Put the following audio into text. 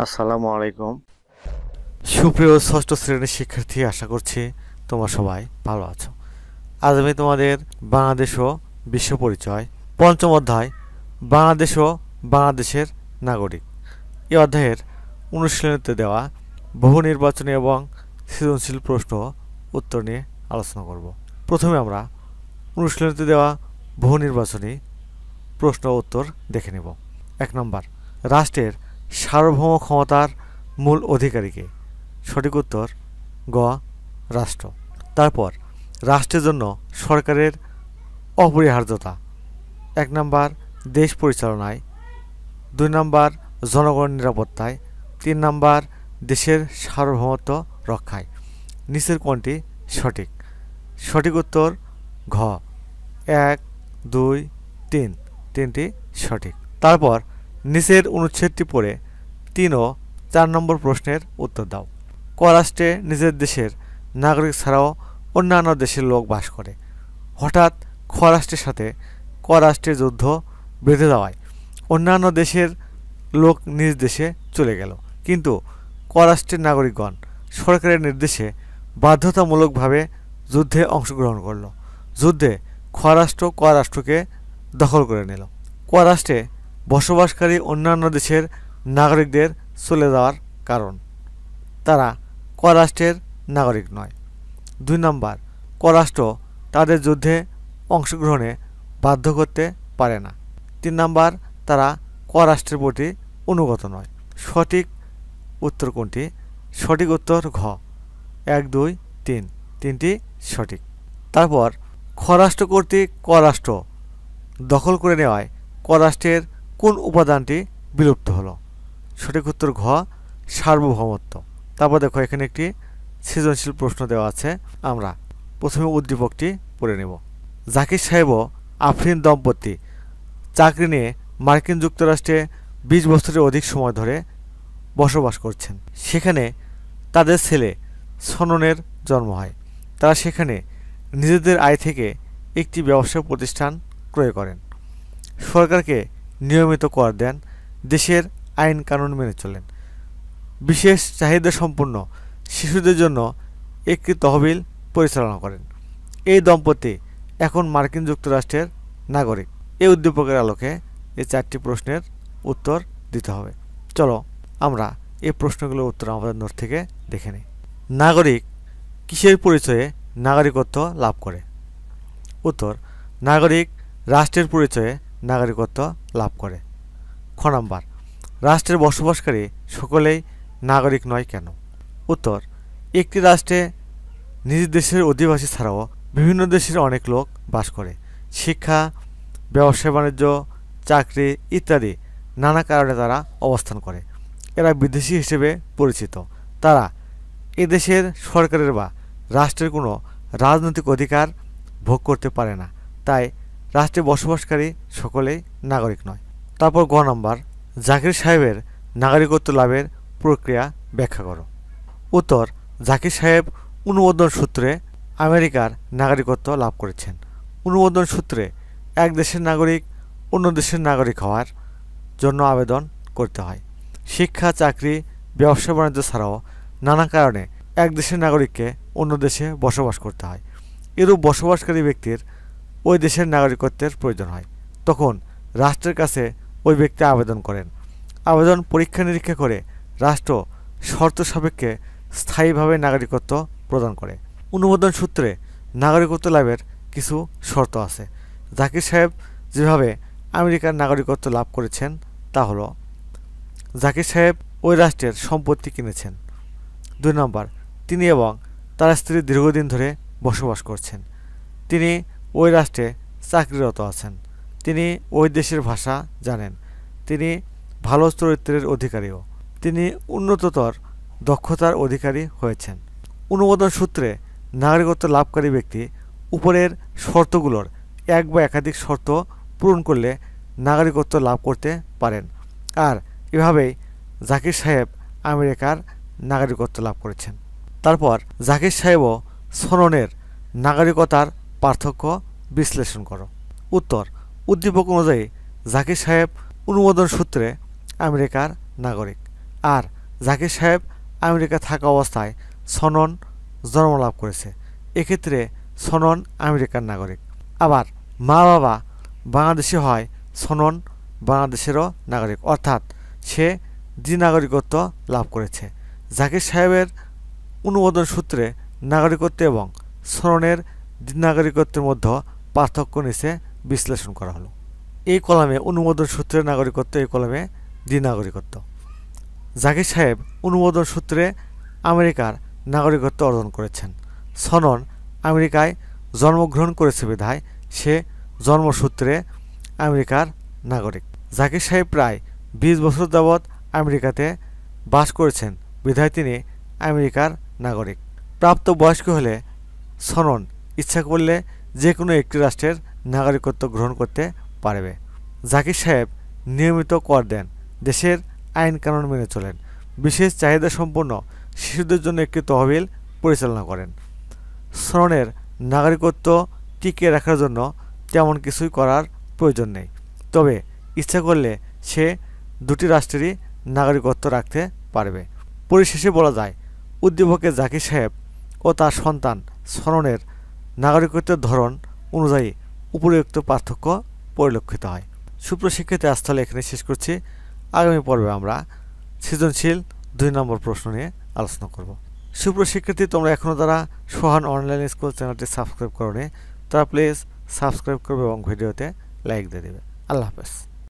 আসসালামু আলাইকুম। সুপ্রিয় ষষ্ঠ শ্রেণীর শিক্ষার্থী, আশা করছি তোমরা সবাই ভালো আছো। আজ আমি তোমাদের বাংলাদেশ ও বিশ্ব পরিচয় পঞ্চম অধ্যায় বাংলাদেশ ও বাংলাদেশের নাগরিক এই অধ্যায়ের অনুশীলনীতে দেওয়া বহু নির্বাচনী এবং সৃজনশীল প্রশ্ন উত্তর নিয়ে আলোচনা করব। প্রথমে আমরা অনুশীলনীতে দেওয়া বহু নির্বাচনী প্রশ্ন উত্তর দেখে নেব। ১ নম্বর, রাষ্ট্রের সার্বভৌম ক্ষমতার মূল অধিকারীকে? সঠিক উত্তর গ, রাষ্ট্র। তারপর রাষ্ট্রের জন্য সরকারের অপরিহার্যতা। ১ নম্বর, দেশ পরিচালনায়। ২ নম্বর, জনগণ নিরাপত্তায়। ৩ নম্বর, দেশের সার্বভৌমত্ব রক্ষায়। নিচের কোনটি সঠিক? সঠিক উত্তর ঘ, ১, ২, ৩, তিনটি সঠিক। তারপর নিচের অনুচ্ছেদটি পড়ে ৩ ও ৪ নম্বর প্রশ্নের উত্তর দাও। ক রাষ্ট্রে নিজের দেশের নাগরিক ছাড়াও অন্যান্য দেশের লোক বাস করে। হঠাৎ খ রাষ্ট্রের সাথে ক রাষ্ট্রের যুদ্ধ বেঁধে যাওয়ায় অন্যান্য দেশের লোক নিজ দেশে চলে গেল, কিন্তু ক রাষ্ট্রের নাগরিকগণ সরকারের নির্দেশে বাধ্যতামূলকভাবে যুদ্ধে অংশগ্রহণ করল। যুদ্ধে খ রাষ্ট্র ক রাষ্ট্রকে দখল করে নিল। ক রাষ্ট্রে বসবাসকারী অন্যান্য দেশের নাগরিকদের চলে যাওয়ার কারণ? তারা ক রাষ্ট্রের নাগরিক নয়। ২ নম্বর, ক রাষ্ট্র তাদের যুদ্ধে অংশগ্রহণে বাধ্য করতে পারে না। ৩ নম্বর, তারা ক রাষ্ট্রের প্রতি অনুগত নয়। সঠিক উত্তর কোনটি? সঠিক উত্তর ঘ, ১, ২, ৩, তিনটি সঠিক। তারপর খ রাষ্ট্র কর্তৃক ক রাষ্ট্র দখল করে নেওয়ায় ক রাষ্ট্রের কোন উপাদানটি বিলুপ্ত হলো? সঠিক উত্তর ঘ, সার্বভৌমত্ব। তারপর দেখো, এখানে একটি সৃজনশীল প্রশ্ন দেওয়া আছে। আমরা প্রথমে উদ্দীপকটি পড়ে নেব। জাকির সাহেব ও আফরিন দম্পতি চাকরি নিয়ে মার্কিন যুক্তরাষ্ট্রে ২০ বছরের অধিক সময় ধরে বসবাস করছেন। সেখানে তাদের ছেলে সননের জন্ম হয়। তারা সেখানে নিজেদের আয় থেকে একটি ব্যবসা প্রতিষ্ঠান ক্রয় করেন, সরকারকে নিয়মিত কর দেন, দেশের আইন কানুন মেনে চলেন, বিশেষ চাহিদা সম্পন্ন শিশুদের জন্য একটি তহবিল পরিচালনা করেন। এই দম্পতি এখন মার্কিন যুক্তরাষ্ট্রের নাগরিক। এই উদ্দীপকের আলোকে এই ৪টি প্রশ্নের উত্তর দিতে হবে। চলো আমরা এই প্রশ্নগুলোর উত্তর আমাদের নোট থেকে দেখে নিই। নাগরিক কিসের পরিচয়ে নাগরিকত্ব লাভ করে? উত্তর, নাগরিক রাষ্ট্রের পরিচয়ে নাগরিকত্ব লাভ করে। খ নম্বর, রাষ্ট্রের বসবাসকারী সকলেই নাগরিক নয় কেন? উত্তর, একটি রাষ্ট্রে নিজ দেশের অধিবাসী ছাড়াও বিভিন্ন দেশের অনেক লোক বাস করে। শিক্ষা, ব্যবসা বাণিজ্য, চাকরি ইত্যাদি নানা কারণে তারা অবস্থান করে। এরা বিদেশি হিসেবে পরিচিত। তারা এদেশের সরকারের বা রাষ্ট্রের কোনো রাজনৈতিক অধিকার ভোগ করতে পারে না। তাই রাষ্ট্রে বসবাসকারী সকলেই নাগরিক নয়। তারপর গ নম্বর, জাকির সাহেবের নাগরিকত্ব লাভের প্রক্রিয়া ব্যাখ্যা করো। উত্তর, জাকির সাহেব অনুমোদন সূত্রে আমেরিকার নাগরিকত্ব লাভ করেছেন। অনুমোদন সূত্রে এক দেশের নাগরিক অন্য দেশের নাগরিক হওয়ার জন্য আবেদন করতে হয়। শিক্ষা, চাকরি, ব্যবসা বাণিজ্য ছাড়াও নানা কারণে এক দেশের নাগরিককে অন্য দেশে বসবাস করতে হয়। এরূপ বসবাসকারী ব্যক্তির ওই দেশের নাগরিকত্বের প্রয়োজন হয়। তখন রাষ্ট্রের কাছে ওই ব্যক্তি আবেদন করেন। আবেদন পরীক্ষা নিরীক্ষা করে রাষ্ট্র শর্ত সাপেক্ষে স্থায়ীভাবে নাগরিকত্ব প্রদান করে। অনুমোদন সূত্রে নাগরিকত্ব লাভের কিছু শর্ত আছে। জাকির সাহেব যেভাবে আমেরিকার নাগরিকত্ব লাভ করেছেন তা হলো, জাকির সাহেব ওই রাষ্ট্রের সম্পত্তি কিনেছেন। ২ নম্বর, তিনি এবং তার স্ত্রী দীর্ঘদিন ধরে বসবাস করছেন। তিনি ওই রাষ্ট্রে চাকরিরত আছেন। তিনি ওই দেশের ভাষা জানেন। তিনি ভালো চরিত্রের অধিকারীও। তিনি উন্নততর দক্ষতার অধিকারী হয়েছেন। অনুমোদন সূত্রে নাগরিকত্ব লাভকারী ব্যক্তি উপরের শর্তগুলোর এক বা একাধিক শর্ত পূরণ করলে নাগরিকত্ব লাভ করতে পারেন। আর এভাবেই জাকির সাহেব আমেরিকার নাগরিকত্ব লাভ করেছেন। তারপর জাকির সাহেব ও সননের নাগরিকতার পার্থক্য বিশ্লেষণ করো। উত্তর, উদ্দীপক অনুযায়ী জাকির সাহেব অনুমোদন সূত্রে আমেরিকার নাগরিক, আর জাকির সাহেব আমেরিকা থাকা অবস্থায় সনন জন্মলাভ করেছে। এক্ষেত্রে সনন আমেরিকার নাগরিক। আবার মা বাবা বাংলাদেশি হয়, সনন বাংলাদেশেরও নাগরিক, অর্থাৎ সে দ্বিনাগরিকত্ব লাভ করেছে। জাকির সাহেবের অনুমোদন সূত্রে নাগরিকত্ব এবং সননের দ্বিনাগরিকত্বের মধ্যে পার্থক্য নিচে বিশ্লেষণ করা হলো। এই কলামে অনুমোদন সূত্রে নাগরিকত্ব, এই কলামে দ্বিনাগরিকত্ব। জাকির সাহেব অনুমোদন সূত্রে আমেরিকার নাগরিকত্ব অর্জন করেছেন। সনন আমেরিকায় জন্মগ্রহণ করেছে বিধায় সে জন্মসূত্রে আমেরিকার নাগরিক। জাকির সাহেব প্রায় 20 বছর যাবৎ আমেরিকাতে বাস করেছেন বিধায় তিনি আমেরিকার নাগরিক। প্রাপ্ত বয়স্ক হলে সনন ইচ্ছা করলে যে কোনো একটি রাষ্ট্রের নাগরিকত্ব গ্রহণ করতে পারবে। জাকির সাহেব নিয়মিত কর দেন, দেশের আইন কানুন মেনে চলেন, বিশেষ চাহিদা সম্পন্ন শিশুদের জন্য একটি তহবিল পরিচালনা করেন। সননের নাগরিকত্ব টিকিয়ে রাখার জন্য তেমন কিছুই করার প্রয়োজন নেই, তবে ইচ্ছা করলে সে দুটি রাষ্ট্রেরই নাগরিকত্ব রাখতে পারবে। পরিশেষে বলা যায়, উদ্দীপকে জাকির সাহেব ও তার সন্তান সননের নাগরিকত্বের ধরন অনুযায়ী উপরিউক্ত পার্থক্য পরিলক্ষিত হয়। সুপ্রশিক্ষিত স্থলে এখানে শেষ করছি। আগামী পর্বে আমরা সৃজনশীল 2 নম্বর প্রশ্ন নিয়ে আলোচনা করব। সুপ্রশিক্ষার্থী, তোমরা এখনও যারা সোহান অনলাইন স্কুল চ্যানেলটি সাবস্ক্রাইব করোনি, তারা প্লিজ সাবস্ক্রাইব করবে এবং ভিডিওতে লাইক দিয়ে দেবে। আল্লাহ হাফেজ।